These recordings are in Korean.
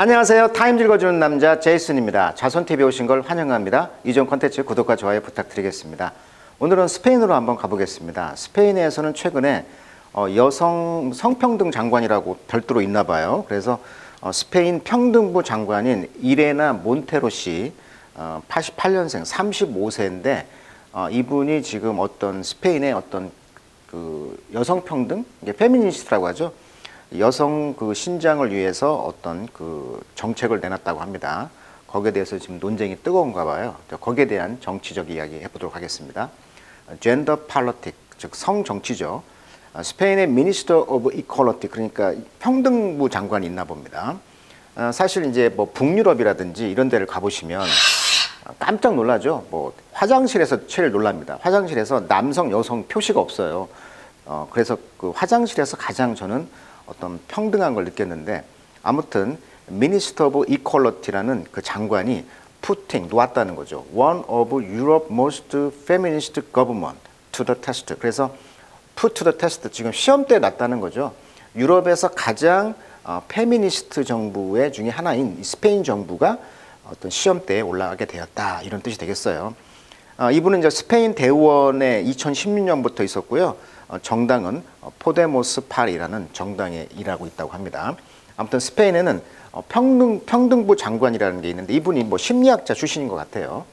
안녕하세요. 타임 읽어주는 남자 제이슨입니다. 자손TV에 오신 걸 환영합니다. 이전 콘텐츠 구독과 좋아요 부탁드리겠습니다. 오늘은 스페인으로 한번 가보겠습니다. 스페인에서는 최근에 여성 성평등 장관이라고 별도로 있나 봐요. 그래서 스페인 평등부 장관인 이레나 몬테로 씨, 88년생 35세인데 이분이 지금 어떤 스페인의 어떤 그 여성 평등, 이게 페미니스트라고 하죠. 여성 그 신장을 위해서 어떤 그 정책을 내놨다고 합니다. 거기에 대해서 지금 논쟁이 뜨거운가 봐요. 거기에 대한 정치적 이야기 해보도록 하겠습니다. Gender Politics, 즉 성정치죠. 스페인의 Minister of Equality, 그러니까 평등부 장관이 있나 봅니다. 사실 이제 뭐 북유럽이라든지 이런 데를 가보시면 깜짝 놀라죠. 뭐 화장실에서 제일 놀랍니다. 화장실에서 남성, 여성 표시가 없어요. 그래서 그 화장실에서 가장 저는 어떤 평등한 걸 느꼈는데, 아무튼 Minister of Equality라는 그 장관이 putting, 놓았다는 거죠. One of Europe's most feminist government to the test. 그래서 put to the test, 지금 시험대에 놨다는 거죠. 유럽에서 가장 페미니스트 정부 중에 하나인 스페인 정부가 어떤 시험대에 올라가게 되었다, 이런 뜻이 되겠어요. 이분은 이제 스페인 대의원에 2016년부터 있었고요. 정당은 포데모스 파리라는 정당에 일하고 있다고 합니다. 아무튼 스페인에는 평등부 장관이라는 게 있는데, 이분이 뭐 심리학자 출신인 것 같아요.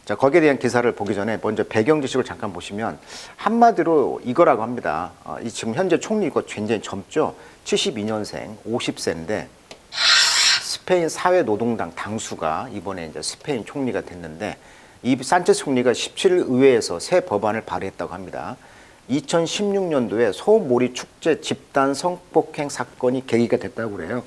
자, 거기에 대한 기사를 보기 전에 먼저 배경 지식을 잠깐 보시면 한마디로 이거라고 합니다. 이 지금 현재 총리 이거 굉장히 젊죠. 72년생, 50세인데 스페인 사회노동당 당수가 이번에 이제 스페인 총리가 됐는데, 이 산체스 총리가 17일 의회에서 새 법안을 발의했다고 합니다. 2016년도에 소몰이 축제 집단 성폭행 사건이 계기가 됐다고 그래요.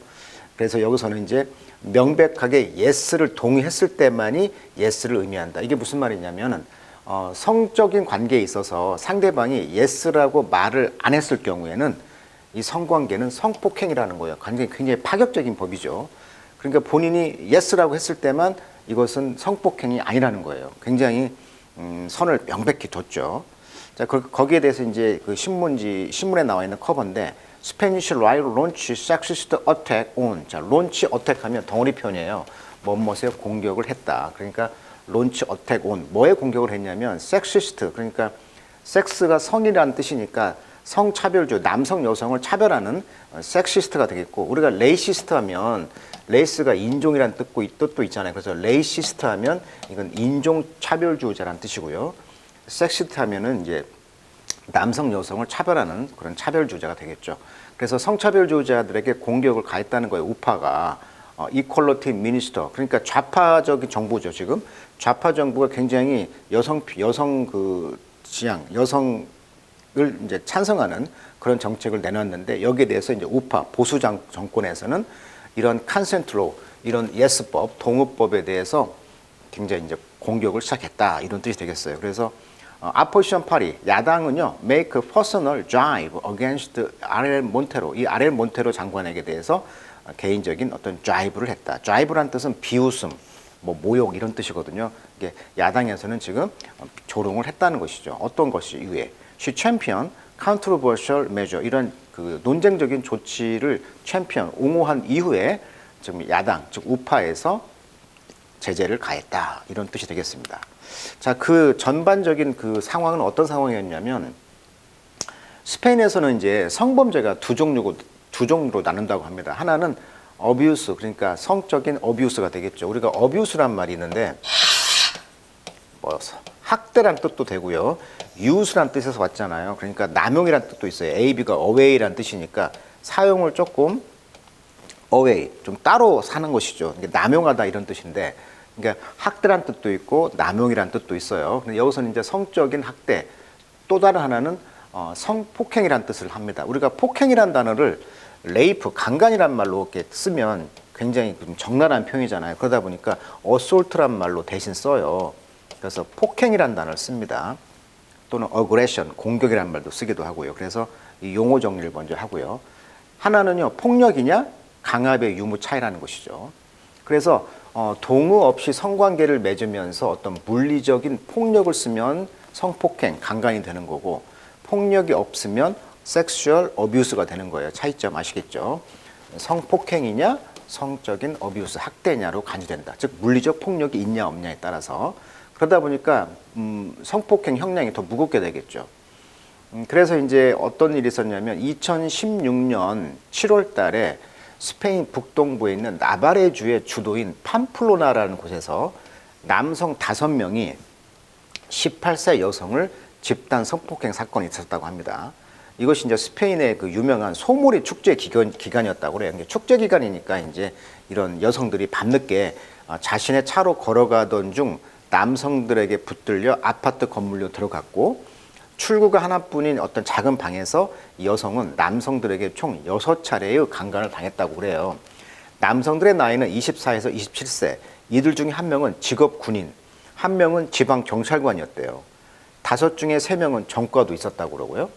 그래서 여기서는 이제 명백하게 예스를 동의했을 때만이 예스를 의미한다. 이게 무슨 말이냐면은 성적인 관계에 있어서 상대방이 예스라고 말을 안 했을 경우에는 이 성관계는 성폭행이라는 거예요. 굉장히 파격적인 법이죠. 그러니까 본인이 예스라고 했을 때만 이것은 성폭행이 아니라는 거예요. 굉장히 선을 명백히 뒀죠. 자, 거기에 대해서 이제 그 신문에 나와 있는 커버인데, Spanish right launch sexist attack on. 자, launch attack 하면 덩어리 표현이에요. 뭐뭐에 공격을 했다. 그러니까 launch attack on. 뭐에 공격을 했냐면 sexist, 그러니까 섹스가 성이라는 뜻이니까 성차별주, 남성 여성을 차별하는 섹시스트가 되겠고, 우리가 레이시스트 하면 레이스가 인종이라는 뜻도 있잖아요. 그래서 레이시스트 하면 이건 인종 차별주의자라는 뜻이고요. 섹시스트 하면은 이제 남성 여성을 차별하는 그런 차별주의자가 되겠죠. 그래서 성차별주의자들에게 공격을 가했다는 거예요. 우파가 이퀄러티 미니스터, 그러니까 좌파적인 정부죠. 지금 좌파 정부가 굉장히 여성 그 지향, 여성을 이제 찬성하는 그런 정책을 내놨는데, 여기에 대해서 이제 우파 보수 정권에서는 이런 컨센트로, 이런 예스법, 동의법에 대해서 굉장히 이제 공격을 시작했다, 이런 뜻이 되겠어요. 그래서 아포지션 파리 야당은요, make personal drive against 아렐 몬테로, 이 아렐 몬테로 장관에게 대해서 개인적인 어떤 drive를 했다. drive란 뜻은 비웃음, 뭐 모욕 이런 뜻이거든요. 이게 야당에서는 지금 조롱을 했다는 것이죠. 어떤 것이 이유에 she champion controversial measure, 이런 그 논쟁적인 조치를 챔피언, 옹호한 이후에 지금 야당, 즉 우파에서 제재를 가했다, 이런 뜻이 되겠습니다. 자, 그 전반적인 그 상황은 어떤 상황이었냐면, 스페인에서는 이제 성범죄가 두 종류로 나눈다고 합니다. 하나는 어뷰스, 그러니까 성적인 어뷰스가 되겠죠. 우리가 어뷰스란 말이 있는데 뭐 학대란 뜻도 되고요, 유스란 뜻에서 왔잖아요. 그러니까 남용이란 뜻도 있어요. AB가 away란 뜻이니까 사용을 조금 away, 좀 따로 사는 것이죠. 남용하다 이런 뜻인데, 그러니까 학대란 뜻도 있고 남용이란 뜻도 있어요. 근데 여기서는 이제 성적인 학대, 또 다른 하나는 성폭행이란 뜻을 합니다. 우리가 폭행이란 단어를 레이프, 강간이란 말로 이렇게 쓰면 굉장히 좀 적나라한 표현이잖아요. 그러다 보니까 assault란 말로 대신 써요. 그래서 폭행이란 단어를 씁니다. 또는 aggression, 공격이란 말도 쓰기도 하고요. 그래서 이 용어 정리를 먼저 하고요. 하나는요, 폭력이냐 강압의 유무 차이라는 것이죠. 그래서 동의 없이 성관계를 맺으면서 어떤 물리적인 폭력을 쓰면 성폭행, 강간이 되는 거고, 폭력이 없으면 섹슈얼 어뷰스가 되는 거예요. 차이점 아시겠죠? 성폭행이냐 성적인 어뷰스 학대냐로 간주된다. 즉 물리적 폭력이 있냐 없냐에 따라서 그러다 보니까 성폭행 형량이 더 무겁게 되겠죠. 그래서 이제 어떤 일이 있었냐면 2016년 7월 달에 스페인 북동부에 있는 나바레주의 주도인 팜플로나라는 곳에서 남성 5명이 18세 여성을 집단 성폭행 사건이 있었다고 합니다. 이것이 이제 스페인의 그 유명한 소몰이 축제 기간이었다고 그래요. 축제 기간이니까 이제 이런 여성들이 밤늦게 자신의 차로 걸어가던 중 남성들에게 붙들려 아파트 건물로 들어갔고 출구가 하나뿐인 어떤 작은 방에서 이 여성은 남성들에게 총 6차례의 강간을 당했다고 그래요. 남성들의 나이는 24에서 27세, 이들 중에 한 명은 직업 군인, 한 명은 지방 경찰관이었대요. 5 중에 3명은 전과도 있었다고 그러고요.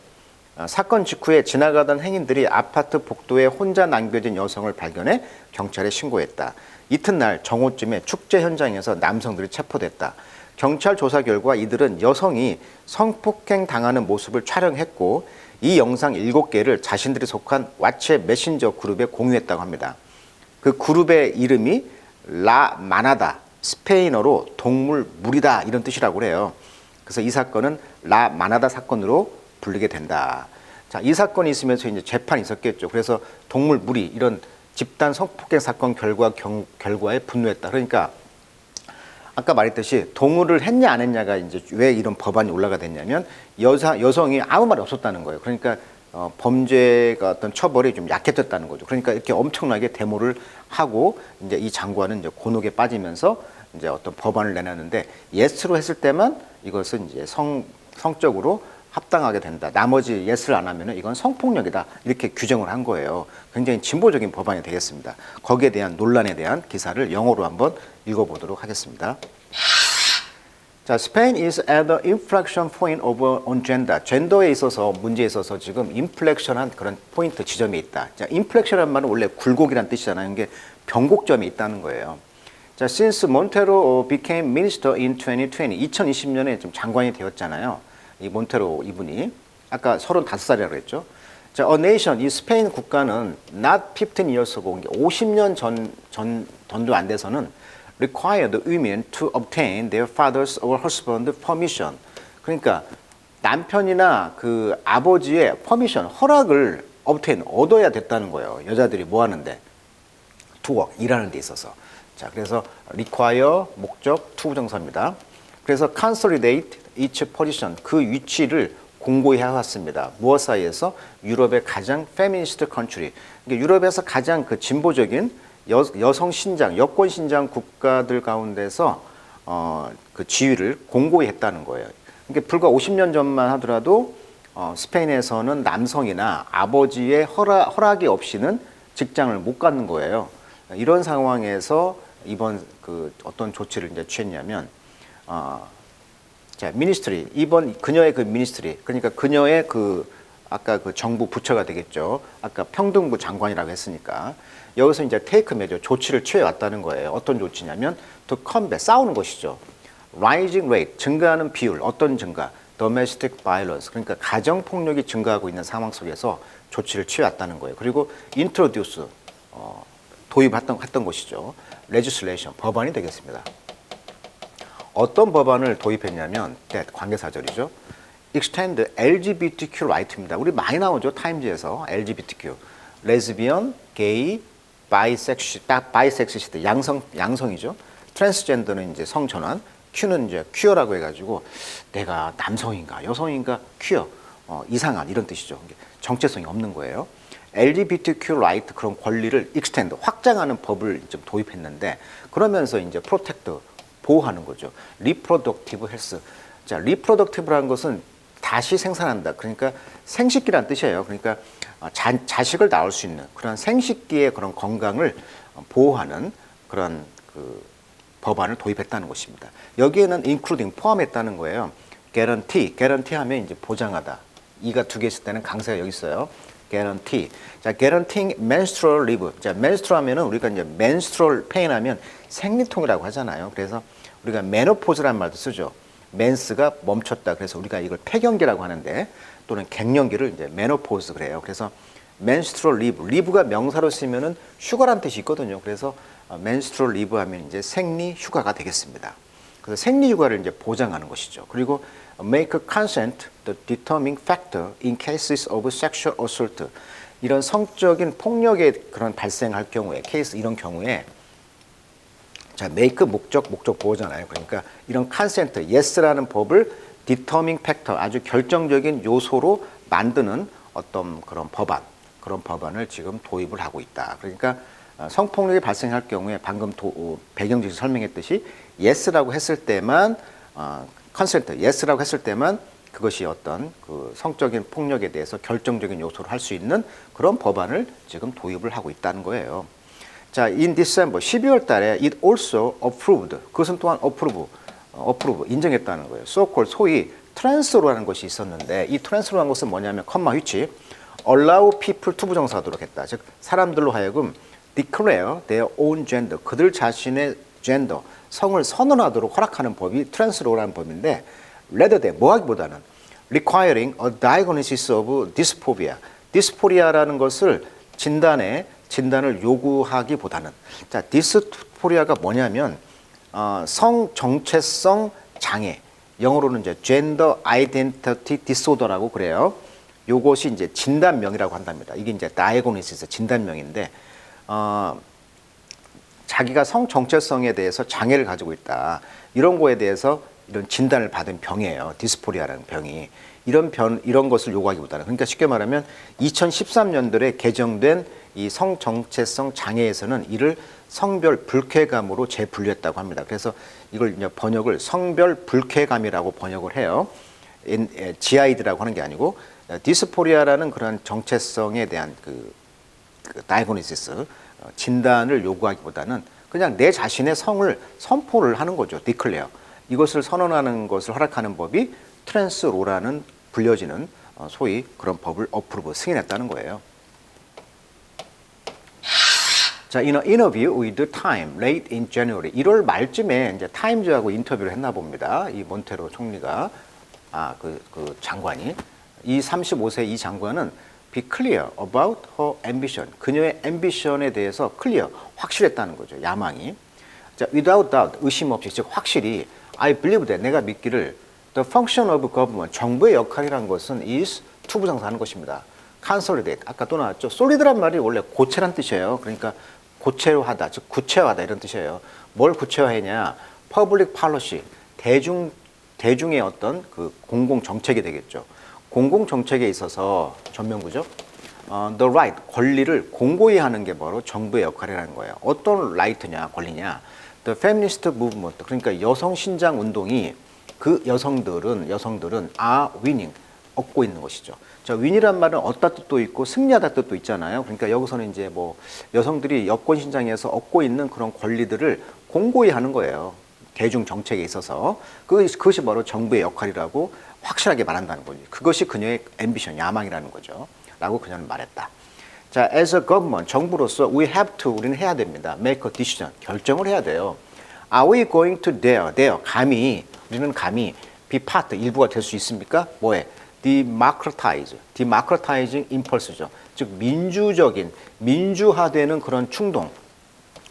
사건 직후에 지나가던 행인들이 아파트 복도에 혼자 남겨진 여성을 발견해 경찰에 신고했다. 이튿날 정오쯤에 축제 현장에서 남성들이 체포됐다. 경찰 조사 결과 이들은 여성이 성폭행 당하는 모습을 촬영했고 이 영상 7개를 자신들이 속한 왓츠앱 메신저 그룹에 공유했다고 합니다. 그 그룹의 이름이 라 마나다, 스페인어로 동물 무리다 이런 뜻이라고 그래요. 그래서 이 사건은 라 마나다 사건으로 불리게 된다. 자, 이 사건이 있으면서 이제 재판이 있었겠죠. 그래서 동물 무리 이런 집단 성폭행 사건 결과에 분노했다. 그러니까 아까 말했듯이 동물을 했냐 안 했냐가 이제 왜 이런 법안이 올라가 됐냐면 여성이 아무 말이 없었다는 거예요. 그러니까 범죄가 어떤 처벌이 좀 약해졌다는 거죠. 그러니까 이렇게 엄청나게 데모를 하고 이제 이 장관은 이제 곤혹에 빠지면서 이제 어떤 법안을 내놨는데 예스로 했을 때만 이것은 이제 성적으로 합당하게 된다. 나머지 예스를 안 하면은 이건 성폭력이다. 이렇게 규정을 한 거예요. 굉장히 진보적인 법안이 되겠습니다. 거기에 대한 논란에 대한 기사를 영어로 한번 읽어보도록 하겠습니다. 자, Spain is at the inflection point on gender. 젠더에 있어서 문제에 있어서 지금 인플렉션한 그런 포인트 지점이 있다. 자, 인플렉션이란 말은 원래 굴곡이란 뜻이잖아요. 이게 변곡점이 있다는 거예요. 자, since Montero became minister in 2020, 2020년에 좀 장관이 되었잖아요. 이 몬테로 이분이 아까 35살이라고 그랬죠. 자, a nation, 이 스페인 국가는 not 15 years ago, 50년 전도 안 돼서는 required women to obtain their father's or husband's permission. 그러니까 남편이나 그 아버지의 퍼미션, 허락을 obtain, 얻어야 됐다는 거예요. 여자들이 뭐 하는데? to work, 일하는 데 있어서. 자, 그래서 require, 목적, to 부정사입니다. 그래서 consolidate each position, 그 위치를 공고히 해왔습니다. 무엇 사이에서? 유럽의 가장 feminist country, 그러니까 유럽에서 가장 그 진보적인 여성 신장, 여권 신장 국가들 가운데서 그 지위를 공고히 했다는 거예요. 그러니까 불과 50년 전만 하더라도 스페인에서는 남성이나 아버지의 허락이 없이는 직장을 못 갖는 거예요. 이런 상황에서 이번 그 어떤 조치를 이제 취했냐면, 자, 미니스트리, 이번 그녀의 그 미니스트리, 그러니까 그녀의 그 아까 그 정부 부처가 되겠죠. 아까 평등부 장관이라고 했으니까 여기서 이제 테이크 메저 조치를 취해 왔다는 거예요. 어떤 조치냐면 to combat, 싸우는 것이죠. rising rate, 증가하는 비율, 어떤 증가? domestic violence, 그러니까 가정 폭력이 증가하고 있는 상황 속에서 조치를 취해 왔다는 거예요. 그리고 introduce, 도입했던 것이죠. legislation, 법안이 되겠습니다. 어떤 법안을 도입했냐면 관계사절이죠. extend LGBTQ right입니다. 우리 많이 나오죠. 타임즈에서 LGBTQ, 레즈비언, 게이, 바이섹시스트, 양성이죠. 트랜스젠더는 이제 성전환, 큐는 이제 퀴어라고 해가지고 내가 남성인가 여성인가 퀴어, 이상한 이런 뜻이죠. 정체성이 없는 거예요. LGBTQ right, 그런 권리를 extend, 확장하는 법을 좀 도입했는데 그러면서 이제 protect, 보호하는 거죠. reproductive health. 자, reproductive라는 것은 다시 생산한다. 그러니까 생식기란 뜻이에요. 그러니까 자식을 낳을 수 있는 그런 생식기의 그런 건강을 보호하는 그런 그 법안을 도입했다는 것입니다. 여기에는 including, 포함했다는 거예요. guarantee 하면 이제 보장하다. 이가 2개 있을 때는 강세가 여기 있어요. guarantee. 자, guaranteeing menstrual leave. 자, menstrual 하면은 우리가 이제 menstrual pain 하면 생리통이라고 하잖아요. 그래서 우리가 menopause라는 말도 쓰죠. men스가 멈췄다. 그래서 우리가 이걸 폐경기라고 하는데 또는 갱년기를 이제 menopause 그래요. 그래서 menstrual leave, leave가 명사로 쓰면은 휴가란 뜻이 있거든요. 그래서 menstrual leave 하면 이제 생리 휴가가 되겠습니다. 그래서 생리 휴가를 이제 보장하는 것이죠. 그리고 make consent the determining factor in cases of sexual assault. 이런 성적인 폭력의 그런 발생할 경우에, 케이스 이런 경우에 자, make 목적 보호잖아요. 그러니까 이런 consent, yes라는 법을 determining factor, 아주 결정적인 요소로 만드는 어떤 그런 법안을 지금 도입을 하고 있다. 그러니까 성폭력이 발생할 경우에 방금 배경지에서 설명했듯이 yes라고 했을 때만 consent, yes라고 했을 때만 그것이 어떤 그 성적인 폭력에 대해서 결정적인 요소를 할 수 있는 그런 법안을 지금 도입을 하고 있다는 거예요. 자, in December 12월 달에 it also approved. 그것은 또한 approve 인정했다는 거예요. so-called 소위 trans로라는 것이 있었는데 이 trans로라는 것은 뭐냐면 컴마 which allow people to 부정사하도록 했다. 즉 사람들로 하여금 declare their own gender. 그들 자신의 gender, 성을 선언하도록 허락하는 법이 trans로라는 법인데 rather than 뭐하기보다는 requiring a diagnosis of dysphoria. dysphoриa라는 것을 진단을 요구하기보다는 자, 디스포리아가 뭐냐면 성 정체성 장애, 영어로는 이제 gender identity disorder라고 그래요. 요것이 이제 진단명이라고 한답니다. 이게 이제 diagnosis 진단명인데 자기가 성 정체성에 대해서 장애를 가지고 있다. 이런 거에 대해서 이런 진단을 받은 병이에요. 디스포리아라는 병이. 이런 것을 요구하기보다는 그러니까 쉽게 말하면 2013년도에 개정된 이 성정체성 장애에서는 이를 성별 불쾌감으로 재분류했다고 합니다. 그래서 이걸 이제 번역을 성별 불쾌감이라고 번역을 해요. GID라고 하는 게 아니고 디스포리아라는 그런 정체성에 대한 그 다이그노시스 진단을 요구하기보다는 그냥 내 자신의 성을 선포를 하는 거죠. 디클레어. 이것을 선언하는 것을 허락하는 법이 트랜스로라는 불려지는 소위 그런 법을 어프로브 승인했다는 거예요. 자, in an interview with Time late in January 1월 말쯤에 이제 타임즈하고 인터뷰를 했나 봅니다. 이 몬테로 총리가 그 장관이 이 35세 이 장관은 be clear about her ambition. 그녀의 ambition에 대해서 clear, 확실했다는 거죠. 야망이. 자, without doubt, 의심 없이, 즉 확실히 I believe that, 내가 믿기를 the function of government, 정부의 역할이라는 것은 is to 부정사하는 것입니다. consolidate, 아까 또 나왔죠. solid란 말이 원래 고체란 뜻이에요. 그러니까 고체화하다, 즉 구체화하다 이런 뜻이에요. 뭘 구체화했냐? public policy, 대중의 어떤 그 공공 정책이 되겠죠. 공공 정책에 있어서 전면구죠. the right, 권리를 공고히 하는 게 바로 정부의 역할이라는 거예요. 어떤 right냐, 권리냐? the feminist movement, 그러니까 여성 신장 운동이 그 여성들은 are winning, 얻고 있는 것이죠. 자, win이란 말은 얻다 뜻도 있고 승리하다 뜻도 있잖아요. 그러니까 여기서는 이제 뭐 여성들이 여권 신장에서 얻고 있는 그런 권리들을 공고히 하는 거예요. 대중 정책에 있어서 그것이 바로 정부의 역할이라고 확실하게 말한다는 거죠. 그것이 그녀의 앰비션, 야망이라는 거죠. 라고 그녀는 말했다. 자, as a government, 정부로서 we have to, 우리는 해야 됩니다. make a decision, 결정을 해야 돼요. Are we going to dare, 우리는 감히 be part, 일부가 될 수 있습니까? 뭐에? democratizing impulse죠. 즉 민주화되는 그런 충동.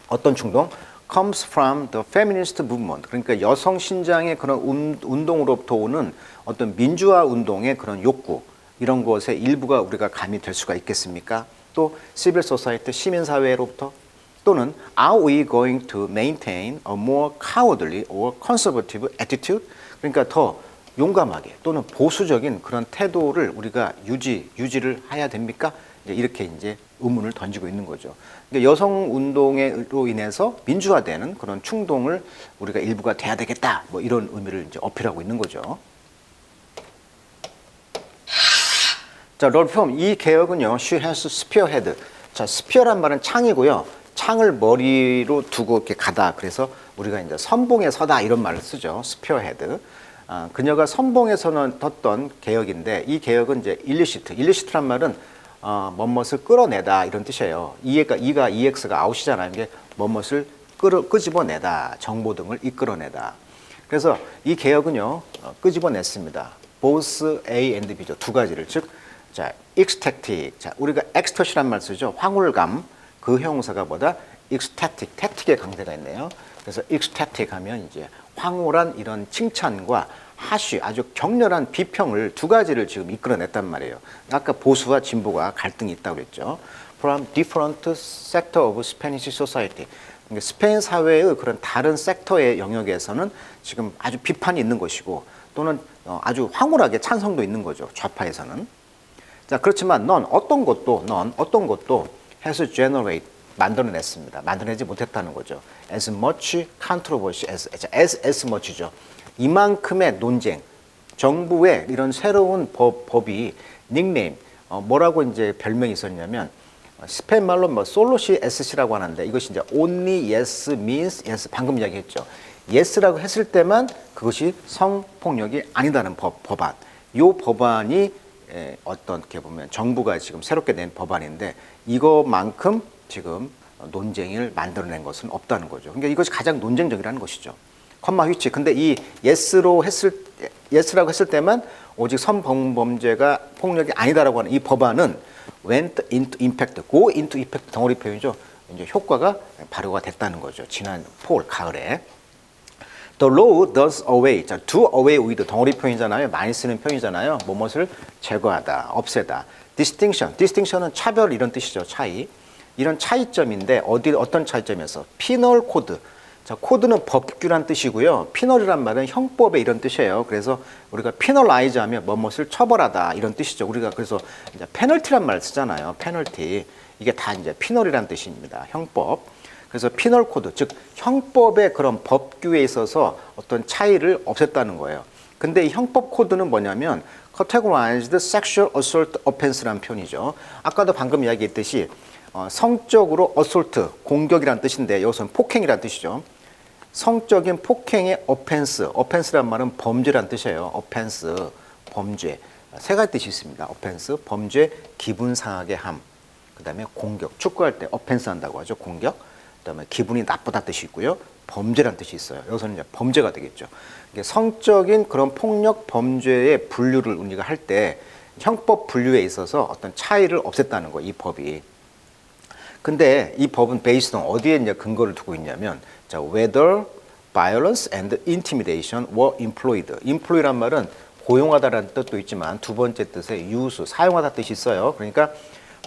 어떤 충동? comes from the feminist movement. 그러니까 여성 신장의 그런 운동으로부터 오는 어떤 민주화 운동의 그런 욕구, 이런 것의 일부가 우리가 감이 될 수가 있겠습니까? 또 civil society, 시민사회로부터, 또는 are we going to maintain a more cowardly or conservative attitude? 그러니까 더 용감하게 또는 보수적인 그런 태도를 우리가 유지를 해야 됩니까? 이렇게 이제 의문을 던지고 있는 거죠. 그러니까 여성 운동으로 인해서 민주화되는 그런 충동을 우리가 일부가 돼야 되겠다. 뭐 이런 의미를 이제 어필하고 있는 거죠. 자, 롤폼 이 개혁은요. She has spearhead. 자, spear란 말은 창이고요. 창을 머리로 두고 이렇게 가다. 그래서 우리가 이제 선봉에 서다 이런 말을 쓰죠. spearhead. 그녀가 선봉에 섰던 개혁인데 이 개혁은 이제 일리시트란 말은 뭐뭇을 끌어내다 이런 뜻이에요. 이가 EX가 아웃이잖아요. 이게 뭐뭇을 끄집어내다, 정보 등을 이끌어내다. 그래서 이 개혁은요 끄집어냈습니다. both A and B죠. 두 가지를. 즉, 자, ecstatic. 자, 우리가 ecstasy란 말 쓰죠. 황홀감. 그 형용사가 뭐다? ecstatic. static에 강세가 있네요. 그래서 ecstatic 하면 이제 황홀한 이런 칭찬과 하쉬, 아주 격렬한 비평을 두 가지를 지금 이끌어냈단 말이에요. 아까 보수와 진보가 갈등이 있다고 그랬죠. From different sector of Spanish society. 그러니까 스페인 사회의 그런 다른 섹터의 영역에서는 지금 아주 비판이 있는 것이고 또는 아주 황홀하게 찬성도 있는 거죠. 좌파에서는. 자, 그렇지만 넌 어떤 것도 has generate 만들어냈습니다. 만들어내지 못했다는 거죠. As much controversy as much죠. 이만큼의 논쟁, 정부의 이런 새로운 법이 닉네임, 뭐라고 이제 별명이 있었냐면 스페인 말로 뭐 솔로시 SC라고 하는데 이것이 이제 only yes means yes 방금 이야기했죠. yes라고 했을 때만 그것이 성폭력이 아니다는 법안. 이 법안이 어떻게 보면 정부가 지금 새롭게 낸 법안인데 이거만큼 지금 논쟁을 만들어낸 것은 없다는 거죠. 그러니까 이것이 가장 논쟁적이라는 것이죠. 컴마 휘치. 근데 이 yes라고 했을 때만 오직 성범죄가 폭력이 아니다라고 하는 이 법안은 went into impact, go into impact 덩어리 표현이죠. 이제 효과가 발효가 됐다는 거죠. 지난 가을에. The law does away. 자, do away with 덩어리 표현이잖아요. 많이 쓰는 표현이잖아요. 무엇을 제거하다, 없애다. distinction은 차별 이런 뜻이죠. 차이. 이런 차이점인데 어떤 차이점에서 피널 코드. 자, 코드는 법규란 뜻이고요. 피널이란 말은 형법의 이런 뜻이에요. 그래서 우리가 피널라이즈 하면 무엇을 처벌하다 이런 뜻이죠. 우리가 그래서 이제 페널티란 말 쓰잖아요. 페널티. 이게 다 이제 피널이란 뜻입니다. 형법. 그래서 피널 코드, 즉 형법의 그런 법규에 있어서 어떤 차이를 없앴다는 거예요. 근데 이 형법 코드는 뭐냐면 categorized sexual assault offense라는 표현이죠. 아까도 방금 이야기했듯이 성적으로 assault, 공격이란 뜻인데 이것은 폭행이란 뜻이죠. 성적인 폭행의 offense란 말은 범죄란 뜻이에요. offense, 범죄. 세 가지 뜻이 있습니다. offense, 범죄, 기분 상하게 함. 그 다음에 공격, 축구할 때 offense 한다고 하죠. 공격. 그 다음에 기분이 나쁘다 뜻이 있고요. 범죄란 뜻이 있어요. 여기서는 이제 범죄가 되겠죠. 성적인 그런 폭력 범죄의 분류를 우리가 할 때 형법 분류에 있어서 어떤 차이를 없앴다는 거예요. 이 법이. 근데 이 법은 based on 어디에 이제 근거를 두고 있냐면 자, whether violence and intimidation were employed. employ란 말은 고용하다라는 뜻도 있지만 두 번째 뜻에 use, 사용하다 뜻이 있어요. 그러니까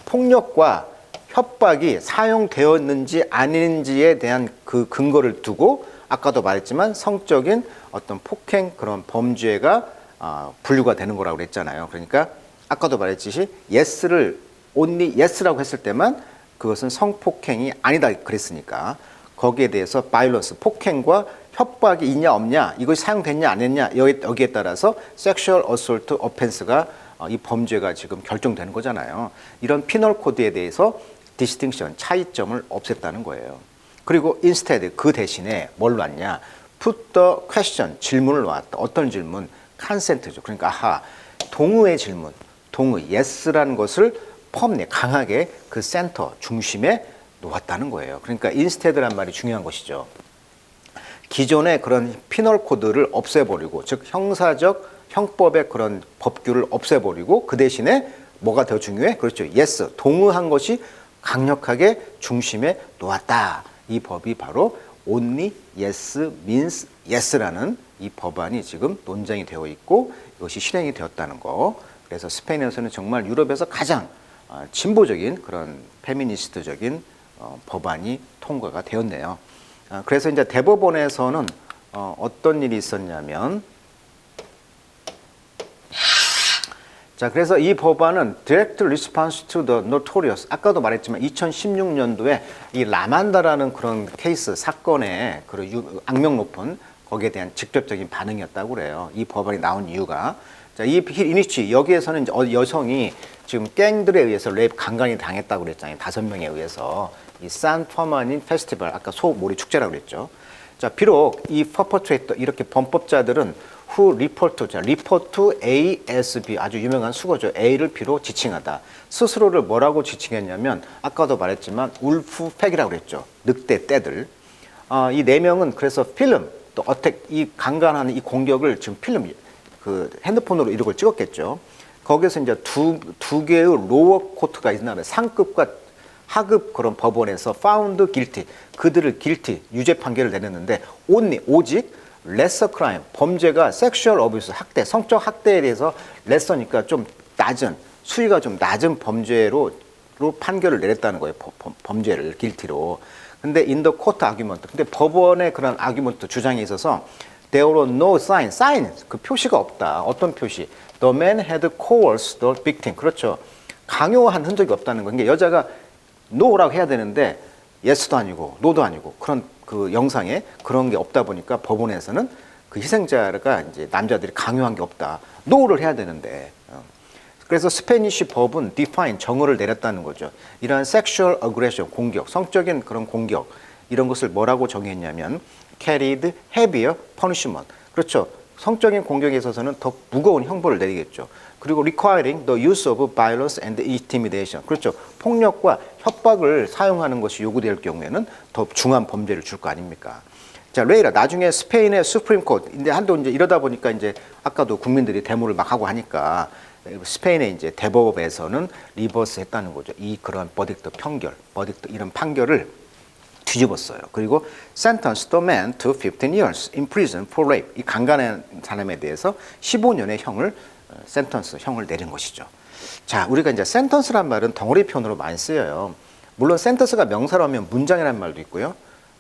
폭력과 협박이 사용되었는지 아닌지에 대한 그 근거를 두고 아까도 말했지만 성적인 어떤 폭행 그런 범죄가 분류가 되는 거라고 그랬잖아요. 그러니까 아까도 말했듯이 yes를 only yes라고 했을 때만 그것은 성폭행이 아니다 그랬으니까 거기에 대해서 violence, 폭행과 협박이 있냐 없냐 이것이 사용됐냐 안 했냐 여기에 따라서 sexual assault offense가 이 범죄가 지금 결정되는 거잖아요. 이런 피널 코드에 대해서 distinction, 차이점을 없앴다는 거예요. 그리고 instead 그 대신에 뭘 놨냐? put the question, 질문을 놨다. 어떤 질문? consent죠. 그러니까 동의의 질문, 동의, yes라는 것을 펌네 강하게 그 센터, 중심에 놓았다는 거예요. 그러니까 instead란 말이 중요한 것이죠. 기존의 그런 피널 코드를 없애버리고 즉 형법의 그런 법규를 없애버리고 그 대신에 뭐가 더 중요해? 그렇죠. yes, 동의한 것이 강력하게 중심에 놓았다. 이 법이 바로 only yes means yes라는 이 법안이 지금 논쟁이 되어 있고 이것이 실행이 되었다는 거. 그래서 스페인에서는 정말 유럽에서 가장 진보적인 그런 페미니스트적인 법안이 통과가 되었네요. 그래서 이제 대법원에서는 어떤 일이 있었냐면 자, 그래서 이 법안은 direct response to the notorious 아까도 말했지만 2016년도에 이 라만다라는 그런 케이스 사건에 그런 악명 높은 거기에 대한 직접적인 반응이었다고 그래요. 이 법안이 나온 이유가 자, 이 이니치 여기에서는 이제 여성이 지금 갱들에 의해서 랩 강간이 당했다고 그랬잖아요. 5명에 의해서 이 산 퍼마닌 페스티벌 아까 소몰이 축제라고 그랬죠. 자, 비록 이 퍼퍼트레이터 이렇게 범법자들은 who report to ASB 아주 유명한 수거죠. A를 B로 지칭하다. 스스로를 뭐라고 지칭했냐면 아까도 말했지만 울프 팩이라고 그랬죠. 늑대 떼들. 이 4명은 그래서 필름 또 어택 이 강간하는 이 공격을 지금 필름 그 핸드폰으로 이런 걸 찍었겠죠. 거기서 이제 두 개의 로어 코트가 있나 봐요. 상급과 하급 그런 법원에서 found guilty, 그들을 guilty, 유죄 판결을 내렸는데 only, 오직 lesser crime, 범죄가 sexual abuse, 학대, 성적 학대에 대해서 lesser니까 좀 낮은, 수위가 좀 낮은 범죄로 판결을 내렸다는 거예요. 범죄를 guilty로. 근데 in the court argument, 근데 법원의 그런 argument 주장에 있어서 there were no sign, 그 표시가 없다. 어떤 표시? The man had coerced the victim. 그렇죠. 강요한 흔적이 없다는 거. 그러니까 여자가 no라고 해야 되는데 yes도 아니고 no도 아니고 그런 그 영상에 그런 게 없다 보니까 법원에서는 그 희생자가 이제 남자들이 강요한 게 없다. no를 해야 되는데. 그래서 스페니쉬 법은 define, 정의를 내렸다는 거죠. 이러한 sexual aggression, 공격, 성적인 그런 공격, 이런 것을 뭐라고 정의했냐면 carried heavier punishment. 그렇죠. 성적인 공격에 있어서는 더 무거운 형벌을 내리겠죠. 그리고 requiring the use of violence and intimidation. 그렇죠. 폭력과 협박을 사용하는 것이 요구될 경우에는 더 중한 범죄를 줄 거 아닙니까? 자, 레이라, 나중에 스페인의 수프림 코트, 근데 한도 이제 이러다 보니까 이제 아까도 국민들이 데모를 막 하고 하니까 스페인의 이제 대법에서는 리버스 했다는 거죠. 이 그런 버딕트 버딕트 이런 판결을 뒤집었어요. 그리고 sentence the man to 15 years in prison for rape. 이 강간한 사람에 대해서 15년의 형을 내린 것이죠. 자, 우리가 이제 sentence란 말은 덩어리 표현으로 많이 쓰여요. 물론 sentence가 명사로 하면 문장이라는 말도 있고요.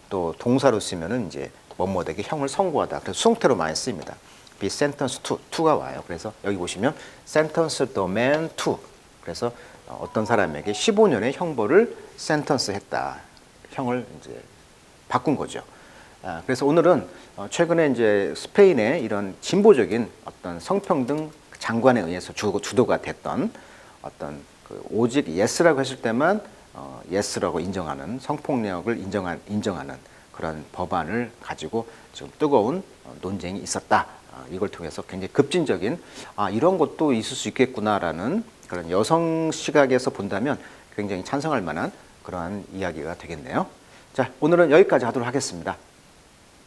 또 동사로 쓰면은 이제 뭐뭐에게 형을 선고하다. 그래서 수동태로 많이 쓰입니다. be sentenced to가 와요. 그래서 여기 보시면 sentence the man to. 그래서 어떤 사람에게 15년의 형벌을 sentence 했다. 형을 이제 바꾼 거죠. 그래서 오늘은 최근에 이제 스페인의 이런 진보적인 어떤 성평등 장관에 의해서 주도가 됐던 어떤 그 오직 yes라고 했을 때만 yes라고 인정하는 성폭력을 인정하는 그런 법안을 가지고 지금 뜨거운 논쟁이 있었다. 이걸 통해서 굉장히 급진적인 이런 것도 있을 수 있겠구나라는 그런 여성 시각에서 본다면 굉장히 찬성할 만한 그러한 이야기가 되겠네요. 자, 오늘은 여기까지 하도록 하겠습니다.